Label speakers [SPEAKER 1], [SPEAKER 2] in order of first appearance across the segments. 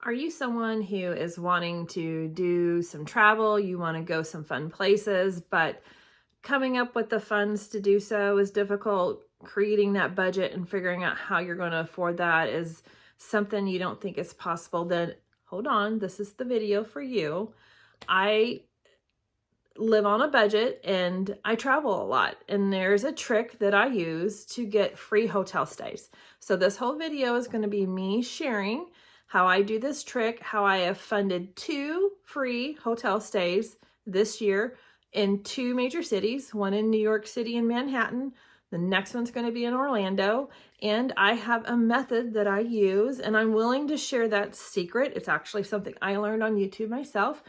[SPEAKER 1] Are you someone who is wanting to do some travel? You want to go some fun places, but coming up with the funds to do so is difficult. Creating that budget and figuring out how you're going to afford that is something you don't think is possible. Then hold on, this is the video for you. I live on a budget and I travel a lot, and there's a trick that I use to get free hotel stays. So this whole video is going to be me sharing how I do this trick, how I have funded 2 free hotel stays this year in 2 major cities, one in New York City and Manhattan. The next one's going to be in Orlando, and I have a method that I use, and I'm willing to share that secret. It's actually something I learned on YouTube myself.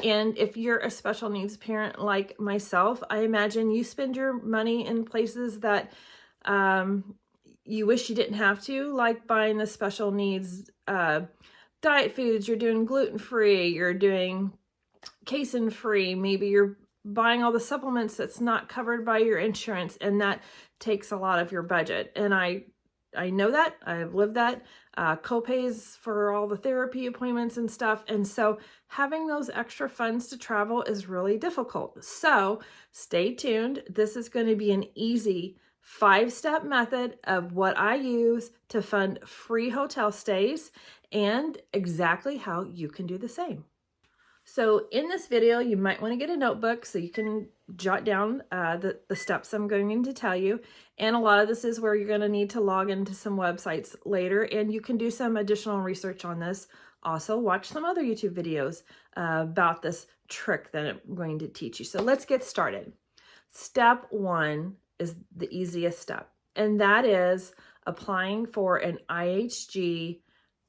[SPEAKER 1] And if you're a special needs parent like myself, I imagine you spend your money in places that you wish you didn't have to, like buying the special needs diet foods. You're doing gluten-free, you're doing casein-free, maybe you're buying all the supplements that's not covered by your insurance, and that takes a lot of your budget. And I know that, I've lived that, co-pays for all the therapy appointments and stuff. And so having those extra funds to travel is really difficult. So stay tuned. This is going to be an easy 5-step method of what I use to fund free hotel stays and exactly how you can do the same. So in this video, you might want to get a notebook so you can jot down the steps I'm going to tell you. And a lot of this is where you're going to need to log into some websites later, and you can do some additional research on this. Also, watch some other YouTube videos about this trick that I'm going to teach you. So let's get started. Step 1 is the easiest step, and that is applying for an IHG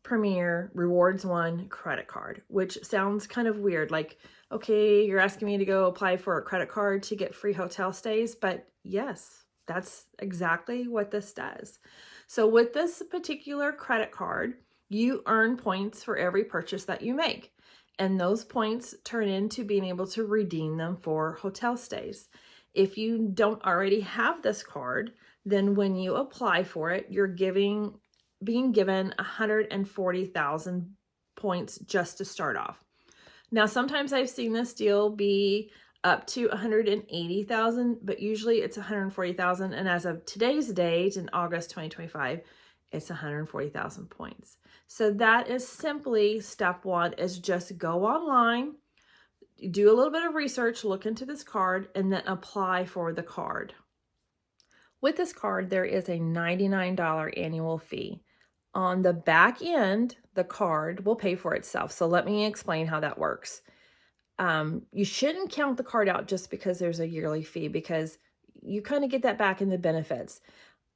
[SPEAKER 1] Premier Rewards One credit card, which sounds kind of weird. Like, okay, you're asking me to go apply for a credit card to get free hotel stays, but yes, that's exactly what this does. So with this particular credit card, you earn points for every purchase that you make, and those points turn into being able to redeem them for hotel stays. If you don't already have this card, then when you apply for it, you're being given 140,000 points just to start off. Now, sometimes I've seen this deal be up to 180,000, but usually it's 140,000. And as of today's date in August 2025, it's 140,000 points. So that is simply step 1, is just go online, do a little bit of research, look into this card, and then apply for the card. With this card, there is a $99 annual fee. On the back end, the card will pay for itself. So let me explain how that works. You shouldn't count the card out just because there's a yearly fee, because you kind of get that back in the benefits.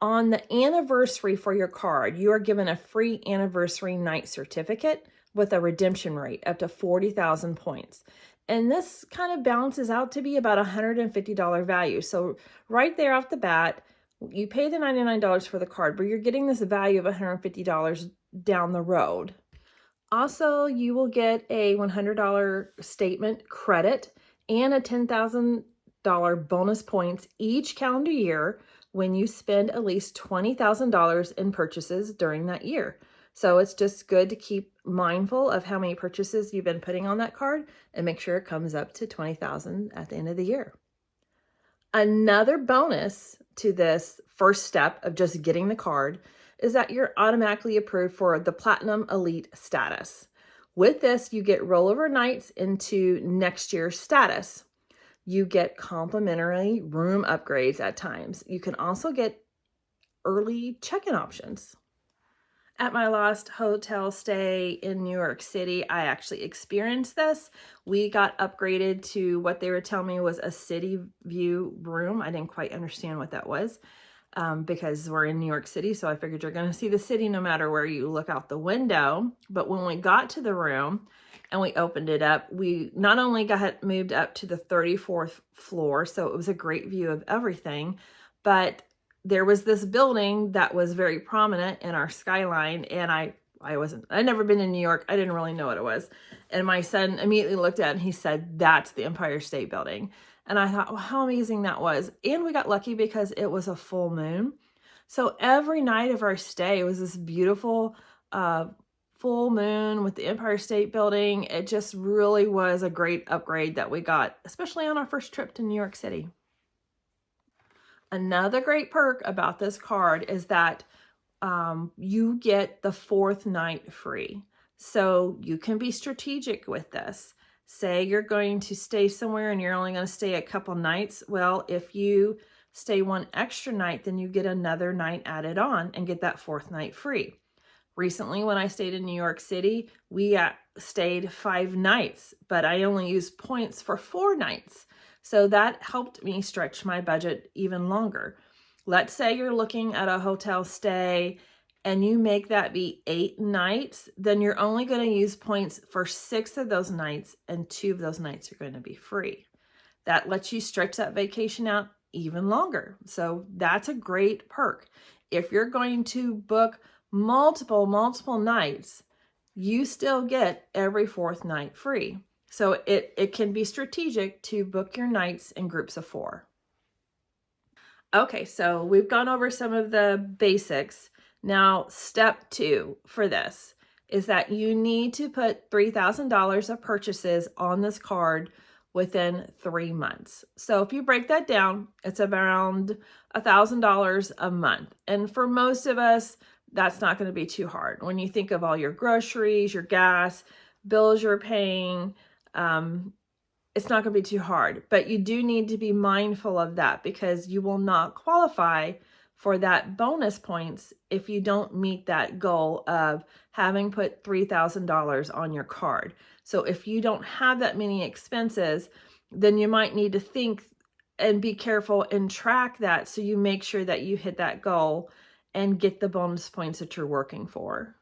[SPEAKER 1] On the anniversary for your card, you are given a free anniversary night certificate with a redemption rate up to 40,000 points. And this kind of balances out to be about a $150 value. So right there off the bat, you pay the $99 for the card, but you're getting this value of $150 down the road. Also, you will get a $100 statement credit and a $10,000 bonus points each calendar year when you spend at least $20,000 in purchases during that year. So it's just good to keep mindful of how many purchases you've been putting on that card and make sure it comes up to $20,000 at the end of the year. Another bonus to this first step of just getting the card is that you're automatically approved for the Platinum Elite status. With this, you get rollover nights into next year's status. You get complimentary room upgrades at times. You can also get early check-in options. At my last hotel stay in New York City, I actually experienced this. We got upgraded to what they were telling me was a city view room. I didn't quite understand what that was because we're in New York City, so I figured you're going to see the city no matter where you look out the window. But when we got to the room and we opened it up, we not only got moved up to the 34th floor, so it was a great view of everything, but there was this building that was very prominent in our skyline, and I'd never been in New York. I didn't really know what it was. And my son immediately looked at it and he said, "That's the Empire State Building." And I thought, well, how amazing that was. And we got lucky because it was a full moon. So every night of our stay was this beautiful full moon with the Empire State Building. It just really was a great upgrade that we got, especially on our first trip to New York City. Another great perk about this card is that you get the 4th night free. So you can be strategic with this. Say you're going to stay somewhere and you're only going to stay a couple nights. Well, if you stay one extra night, then you get another night added on and get that 4th night free. Recently, when I stayed in New York City, we stayed 5 nights, but I only used points for 4 nights. So that helped me stretch my budget even longer. Let's say you're looking at a hotel stay and you make that be 8 nights, then you're only going to use points for 6 of those nights, and 2 of those nights are going to be free. That lets you stretch that vacation out even longer. So that's a great perk. If you're going to book multiple nights, you still get every 4th night free. So it can be strategic to book your nights in groups of 4. Okay, so we've gone over some of the basics. Now, step 2 for this is that you need to put $3,000 of purchases on this card within 3 months. So if you break that down, it's around $1,000 a month. And for most of us, that's not going to be too hard. When you think of all your groceries, your gas, bills you're paying, it's not going to be too hard. But you do need to be mindful of that, because you will not qualify for that bonus points if you don't meet that goal of having put $3,000 on your card. So if you don't have that many expenses, then you might need to think and be careful and track that so you make sure that you hit that goal and get the bonus points that you're working for.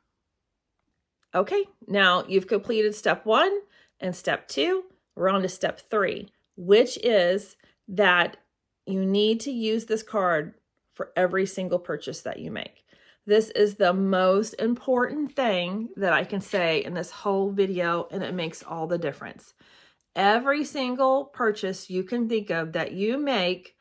[SPEAKER 1] Okay, now you've completed step 1 and step 2. We're on to step 3, which is that you need to use this card for every single purchase that you make. This is the most important thing that I can say in this whole video, and it makes all the difference. Every single purchase you can think of that you make,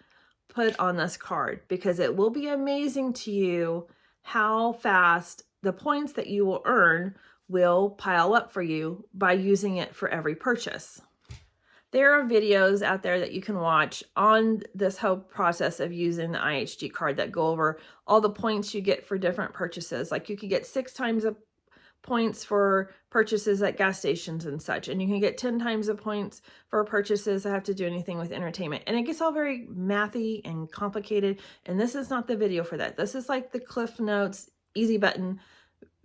[SPEAKER 1] put on this card, because it will be amazing to you how fast the points that you will earn will pile up for you by using it for every purchase. There are videos out there that you can watch on this whole process of using the IHG card that go over all the points you get for different purchases. Like you could get 6 times the points for purchases at gas stations and such, and you can get 10 times the points for purchases that have to do anything with entertainment. And it gets all very mathy and complicated, and this is not the video for that. This is like the Cliff Notes easy button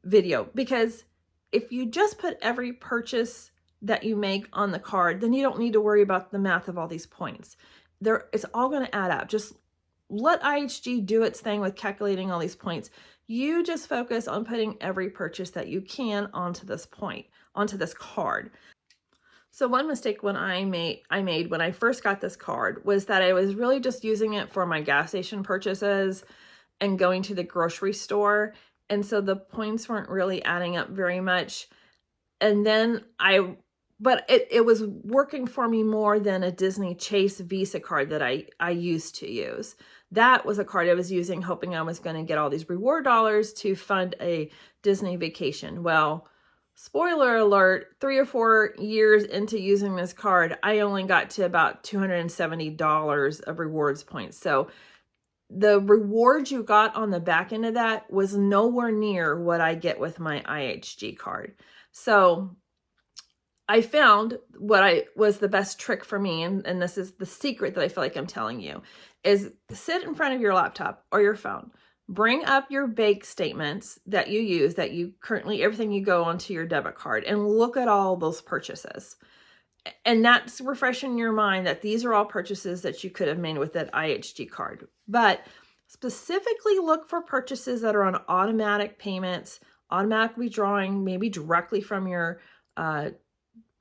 [SPEAKER 1] video, because if you just put every purchase that you make on the card, then you don't need to worry about the math of all these points. It's all going to add up. Just let IHG do its thing with calculating all these points. You just focus on putting every purchase that you can onto this card. So one mistake I made when I first got this card was that I was really just using it for my gas station purchases and going to the grocery store. And so the points weren't really adding up very much. And then but it was working for me more than a Disney Chase Visa card that I used to use. That was a card I was using, hoping I was going to get all these reward dollars to fund a Disney vacation. Well, spoiler alert, 3 or 4 years into using this card, I only got to about $270 of rewards points. So the rewards you got on the back end of that was nowhere near what I get with my IHG card. So I found what was the best trick for me, and this is the secret that I feel like I'm telling you, is sit in front of your laptop or your phone. Bring up your bank statements that you use, that you currently, everything you go onto your debit card, and look at all those purchases. And that's refreshing your mind that these are all purchases that you could have made with that IHG card. But specifically look for purchases that are on automatic payments, automatic withdrawing, maybe directly from your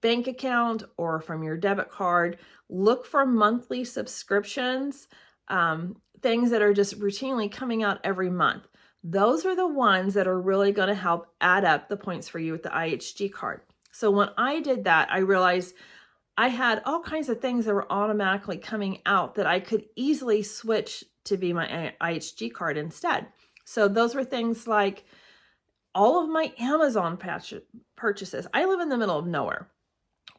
[SPEAKER 1] bank account or from your debit card. Look for monthly subscriptions, things that are just routinely coming out every month. Those are the ones that are really going to help add up the points for you with the IHG card. So when I did that, I realized I had all kinds of things that were automatically coming out that I could easily switch to be my IHG card instead. So those were things like all of my Amazon purchases. I live in the middle of nowhere.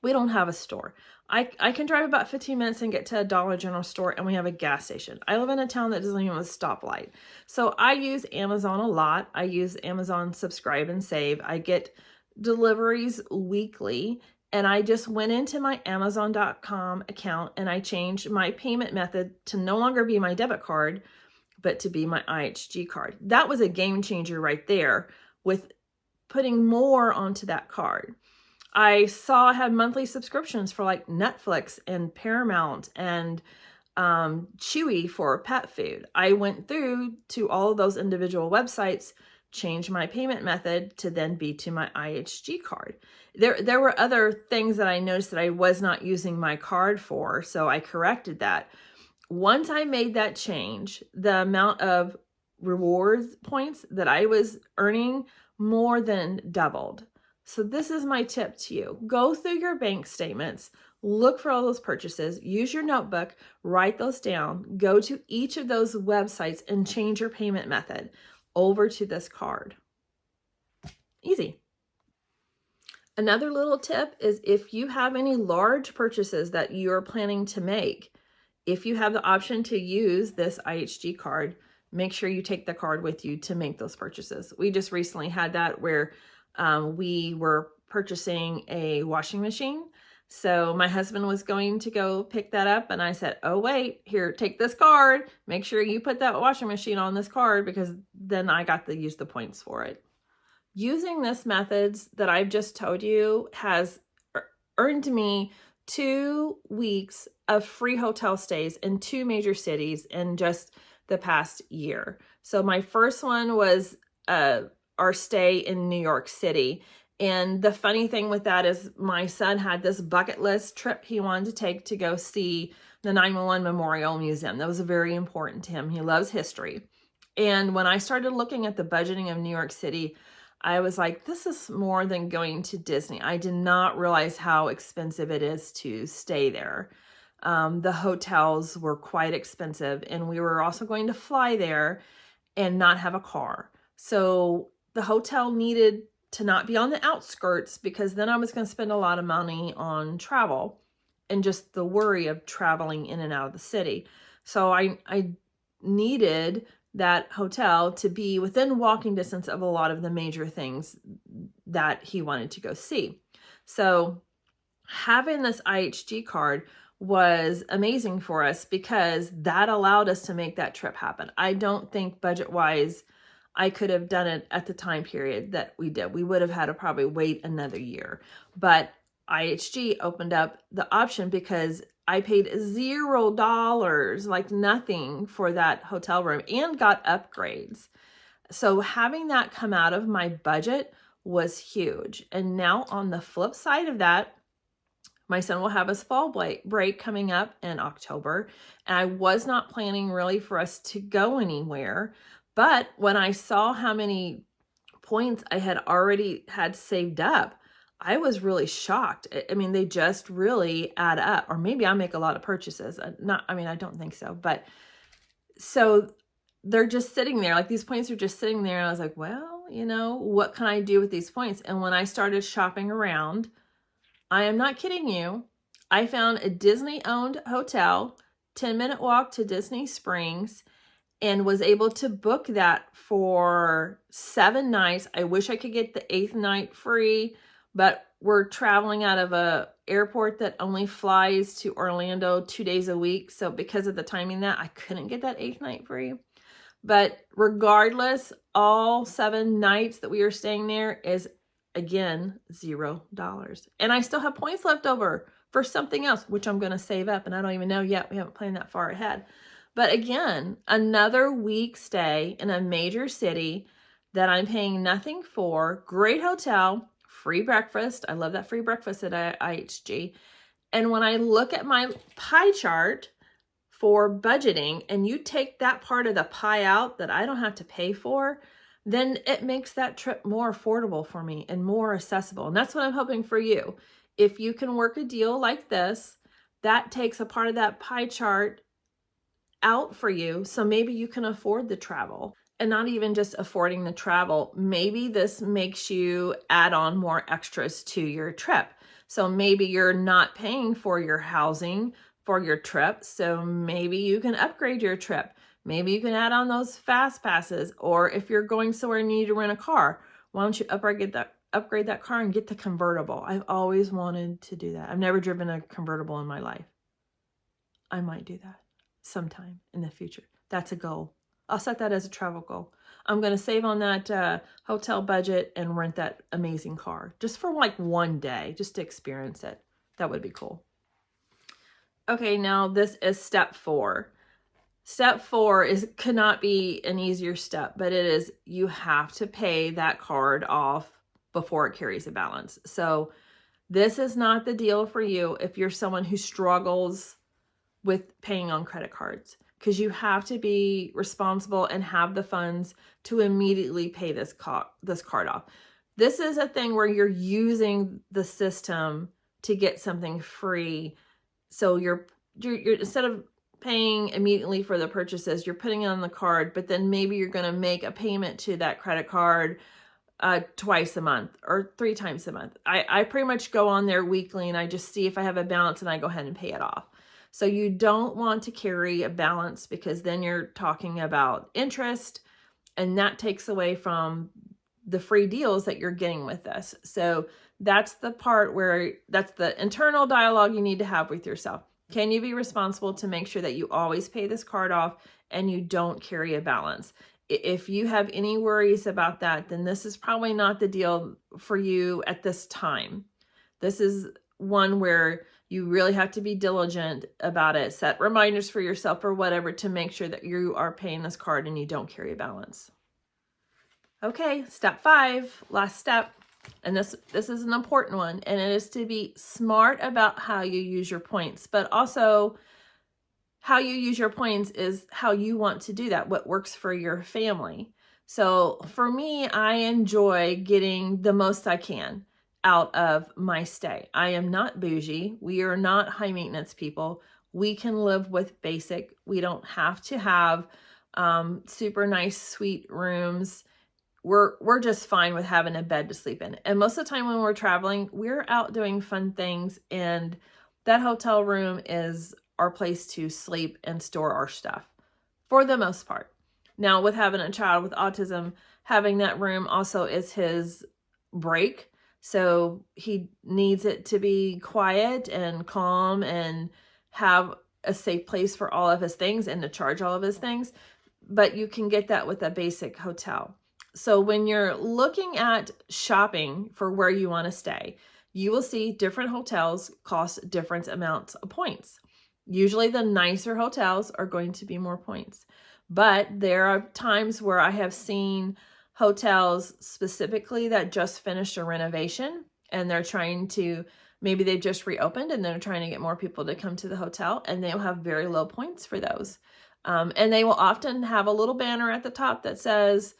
[SPEAKER 1] We don't have a store. I can drive about 15 minutes and get to a Dollar General store, and we have a gas station. I live in a town that doesn't even have a stoplight. So I use Amazon a lot. I use Amazon Subscribe and Save. I get deliveries weekly, and I just went into my Amazon.com account and I changed my payment method to no longer be my debit card, but to be my IHG card. That was a game changer right there with putting more onto that card. I saw I had monthly subscriptions for like Netflix and Paramount and Chewy for pet food. I went through to all of those individual websites, changed my payment method to then be to my IHG card. There were other things that I noticed that I was not using my card for, so I corrected that. Once I made that change, the amount of rewards points that I was earning more than doubled. So this is my tip to you. Go through your bank statements, look for all those purchases, use your notebook, write those down, go to each of those websites and change your payment method over to this card. Easy. Another little tip is if you have any large purchases that you're planning to make, if you have the option to use this IHG card, make sure you take the card with you to make those purchases. We just recently had that where we were purchasing a washing machine. So my husband was going to go pick that up and I said, oh wait, here, take this card. Make sure you put that washing machine on this card because then I got to use the points for it. Using this methods that I've just told you has earned me 2 weeks of free hotel stays in 2 major cities in just the past year. So my first one was our stay in New York City. And the funny thing with that is my son had this bucket list trip he wanted to take to go see the 9/11 Memorial Museum. That was very important to him. He loves history. And when I started looking at the budgeting of New York City, I was like, this is more than going to Disney. I did not realize how expensive it is to stay there. The hotels were quite expensive, and we were also going to fly there and not have a car. So the hotel needed to not be on the outskirts because then I was going to spend a lot of money on travel and just the worry of traveling in and out of the city. So I needed that hotel to be within walking distance of a lot of the major things that he wanted to go see. So having this IHG card was amazing for us because that allowed us to make that trip happen. I don't think budget-wise I could have done it at the time period that we did. We would have had to probably wait another year. But IHG opened up the option because I paid $0, like nothing, for that hotel room and got upgrades. So having that come out of my budget was huge. And now on the flip side of that, my son will have his fall break coming up in October. And I was not planning really for us to go anywhere. But when I saw how many points I had already had saved up, I was really shocked. I mean, they just really add up. Or maybe I make a lot of purchases. I don't think so. But so they're just sitting there. Like these points are just sitting there. And I was like, well, what can I do with these points? And when I started shopping around, I am not kidding you, I found a Disney-owned hotel, 10-minute walk to Disney Springs, and was able to book that for 7 nights. I wish I could get the 8th night free, but we're traveling out of a airport that only flies to Orlando 2 days a week. So because of the timing that, I couldn't get that 8th night free. But regardless, all 7 nights that we are staying there is, again, $0. And I still have points left over for something else, which I'm going to save up. And I don't even know yet. We haven't planned that far ahead. But again, another week stay in a major city that I'm paying nothing for. Great hotel, free breakfast. I love that free breakfast at IHG. And when I look at my pie chart for budgeting, and you take that part of the pie out that I don't have to pay for, then it makes that trip more affordable for me and more accessible. And that's what I'm hoping for you. If you can work a deal like this, that takes a part of that pie chart out for you, so maybe you can afford the travel. and not even just affording the travel. Maybe this makes you add on more extras to your trip. So maybe you're not paying for your housing for your trip. So maybe you can upgrade your trip. Maybe you can add on those fast passes. Or if you're going somewhere and you need to rent a car, why don't you upgrade that car and get the convertible? I've always wanted to do that. I've never driven a convertible in my life. I might do that sometime in the future. That's a goal. I'll set that as a travel goal. I'm going to save on that hotel budget and rent that amazing car just for like one day, just to experience it. That would be cool. Okay, now this is step 4. Step 4 could not be an easier step, but it is, you have to pay that card off before it carries a balance. So this is not the deal for you if you're someone who struggles with paying on credit cards, because you have to be responsible and have the funds to immediately pay this card off. This is a thing where you're using the system to get something free. So you're instead of paying immediately for the purchases, you're putting it on the card, but then maybe you're going to make a payment to that credit card twice a month or 3 times a month. I pretty much go on there weekly and I just see if I have a balance and I go ahead and pay it off. So you don't want to carry a balance, because then you're talking about interest, and that takes away from the free deals that you're getting with this. So that's the part where, that's the internal dialogue you need to have with yourself. Can you be responsible to make sure that you always pay this card off and you don't carry a balance? If you have any worries about that, then this is probably not the deal for you at this time. This is one where you really have to be diligent about it. Set reminders for yourself or whatever to make sure that you are paying this card and you don't carry a balance. Okay, step 5, last step. And this is an important one, and it is to be smart about how you use your points, but also how you use your points is how you want to do that, what works for your family. So for me, I enjoy getting the most I can out of my stay. I am not bougie. We are not high maintenance people. We can live with basic. We don't have to have super nice suite rooms. We're just fine with having a bed to sleep in. And most of the time when we're traveling, we're out doing fun things, and that hotel room is our place to sleep and store our stuff for the most part. Now, with having a child with autism, having that room also is his break. So he needs it to be quiet and calm and have a safe place for all of his things and to charge all of his things. But you can get that with a basic hotel. So when you're looking at shopping for where you want to stay, you will see different hotels cost different amounts of points. Usually the nicer hotels are going to be more points. But there are times where I have seen hotels specifically that just finished a renovation, and they're trying to, maybe they've just reopened and they're trying to get more people to come to the hotel, and they'll have very low points for those. And they will often have a little banner at the top that says,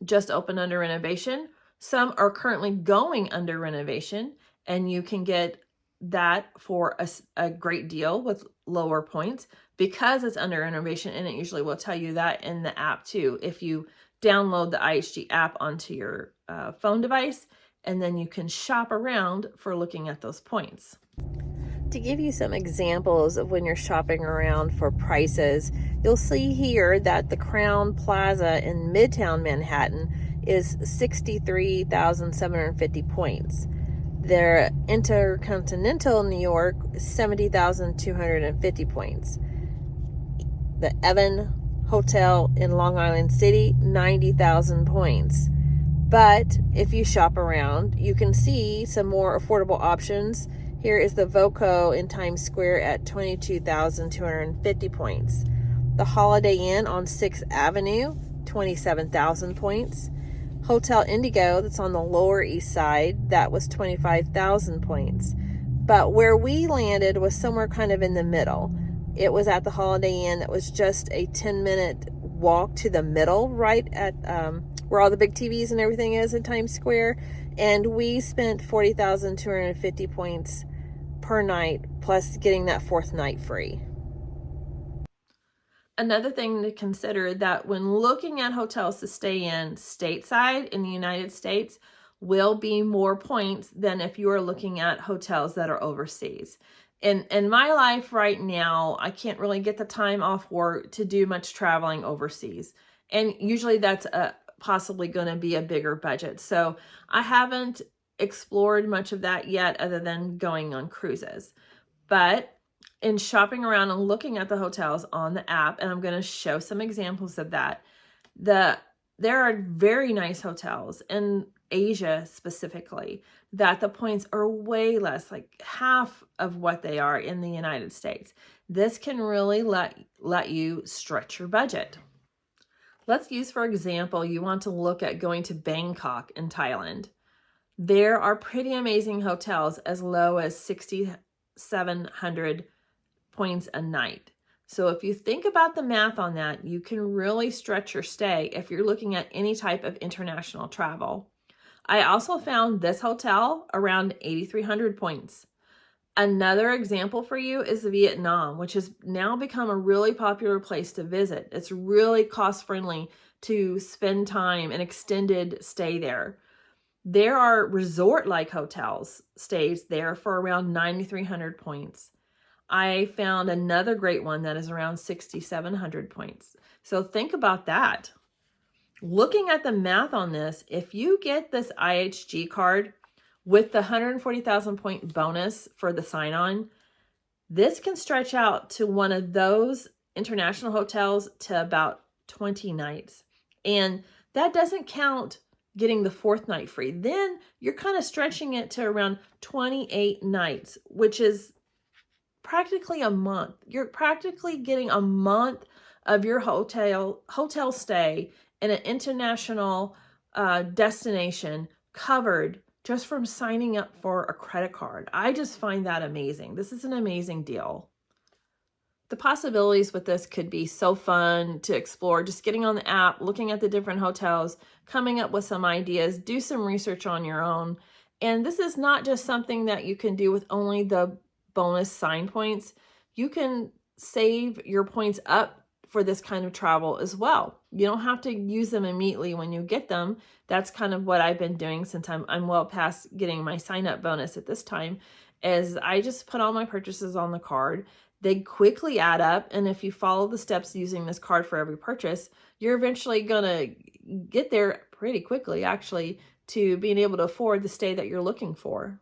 [SPEAKER 1] just opened under renovation. Some are currently going under renovation, and you can get that for a great deal with lower points because it's under renovation, and it usually will tell you that in the app too. If you download the IHG app onto your phone device, and then you can shop around for looking at those points. To give you some examples of when you're shopping around for prices, you'll see here that the Crown Plaza in Midtown Manhattan is 63,750 points. Their Intercontinental New York, 70,250 points. The Evan Hotel in Long Island City, 90,000 points. But if you shop around, you can see some more affordable options. Here is the Voco in Times Square at 22,250 points. The Holiday Inn on 6th Avenue, 27,000 points. Hotel Indigo, that's on the Lower East Side, that was 25,000 points. But where we landed was somewhere kind of in the middle. It was at the Holiday Inn that was just a 10-minute walk to the middle, right at where all the big TVs and everything is in Times Square. And we spent 40,250 points per night, plus getting that 4th night free. Another thing to consider that when looking at hotels to stay in stateside in the United States will be more points than if you are looking at hotels that are overseas. In my life right now, I can't really get the time off work to do much traveling overseas. And usually that's possibly going to be a bigger budget. So I haven't explored much of that yet other than going on cruises. But in shopping around and looking at the hotels on the app, and I'm going to show some examples of that, there are very nice hotels in Asia specifically that the points are way less, like half of what they are in the United States. This can really let you stretch your budget. Let's use, for example, you want to look at going to Bangkok in Thailand. There are pretty amazing hotels as low as 6,700 points a night. So if you think about the math on that, you can really stretch your stay if you're looking at any type of international travel. I also found this hotel around 8,300 points. Another example for you is Vietnam, which has now become a really popular place to visit. It's really cost-friendly to spend time and extended stay there. There are resort-like hotels stays there for around 9,300 points. I found another great one that is around 6,700 points. So think about that. Looking at the math on this, if you get this IHG card with the 140,000 point bonus for the sign-on, this can stretch out to one of those international hotels to about 20 nights. And that doesn't count getting the fourth night free. Then you're kind of stretching it to around 28 nights, which is practically a month. You're practically getting a month of your hotel stay in an international destination covered just from signing up for a credit card. I just find that amazing. This is an amazing deal. The possibilities with this could be so fun to explore. Just getting on the app, looking at the different hotels, coming up with some ideas, do some research on your own. And this is not just something that you can do with only the bonus sign points. You can save your points up for this kind of travel as well. You don't have to use them immediately when you get them. That's kind of what I've been doing since I'm well past getting my sign up bonus at this time, is I just put all my purchases on the card. They quickly add up, and if you follow the steps using this card for every purchase, you're eventually gonna get there pretty quickly actually to being able to afford the stay that you're looking for.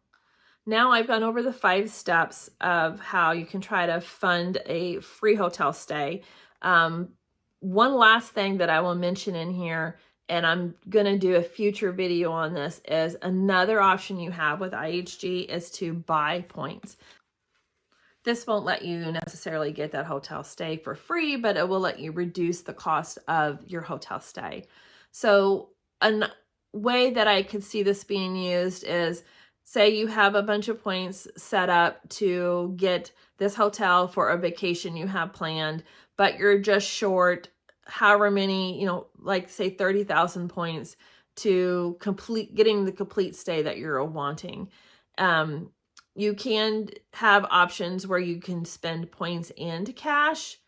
[SPEAKER 1] Now I've gone over the 5 steps of how you can try to fund a free hotel stay. One last thing that I will mention in here, and I'm going to do a future video on this, is another option you have with IHG is to buy points. This won't let you necessarily get that hotel stay for free, but it will let you reduce the cost of your hotel stay. So a way that I could see this being used is, say you have a bunch of points set up to get this hotel for a vacation you have planned, but you're just short however many, like say 30,000 points to getting the complete stay that you're wanting. You can have options where you can spend points and cash,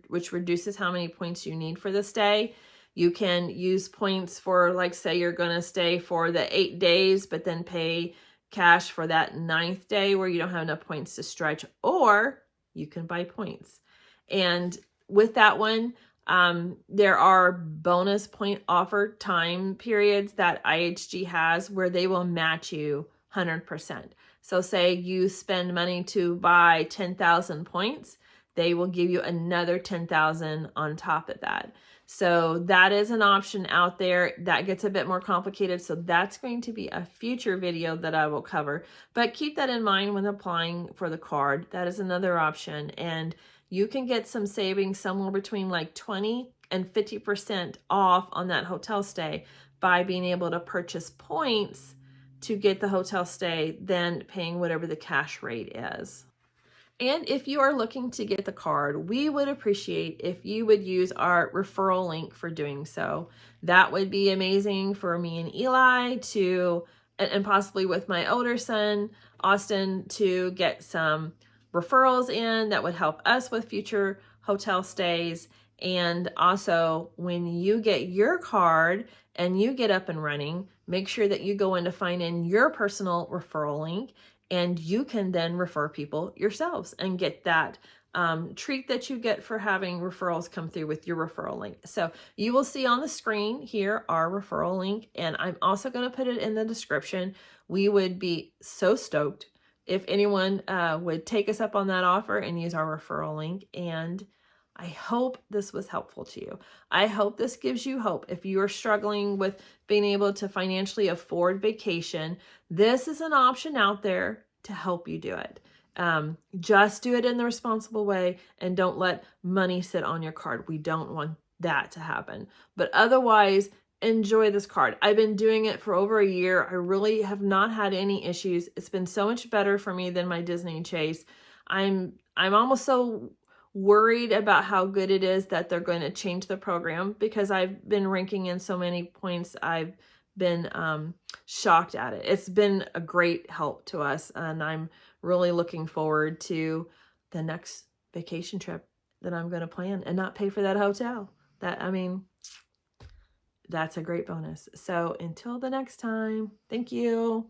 [SPEAKER 1] which reduces how many points you need for the stay. You can use points for, like, say you're going to stay for the 8 days, but then pay cash for that 9th day where you don't have enough points to stretch, or you can buy points. And with that one, there are bonus point offer time periods that IHG has where they will match you 100%. So say you spend money to buy 10,000 points, they will give you another 10,000 on top of that. So that is an option out there. That gets a bit more complicated, so that's going to be a future video that I will cover. But keep that in mind when applying for the card. That is another option, and you can get some savings somewhere between like 20 and 50% off on that hotel stay by being able to purchase points to get the hotel stay, then paying whatever the cash rate is. And if you are looking to get the card, we would appreciate if you would use our referral link for doing so. That would be amazing for me and Eli and possibly with my older son, Austin, to get some referrals in that would help us with future hotel stays. And also, when you get your card and you get up and running, make sure that you go in to find in your personal referral link, and you can then refer people yourselves and get that treat that you get for having referrals come through with your referral link. So you will see on the screen here our referral link, and I'm also going to put it in the description. We would be so stoked if anyone would take us up on that offer and use our referral link. And I hope this was helpful to you. I hope this gives you hope. If you are struggling with being able to financially afford vacation, this is an option out there to help you do it. Just do it in the responsible way, and don't let money sit on your card. We don't want that to happen. But otherwise, enjoy this card. I've been doing it for over a year. I really have not had any issues. It's been so much better for me than my Disney Chase. I'm almost so worried about how good it is that they're going to change the program, because I've been ranking in so many points. I've been shocked at it. It's been a great help to us, and I'm really looking forward to the next vacation trip that I'm going to plan and not pay for that hotel. That's a great bonus. So until the next time, thank you.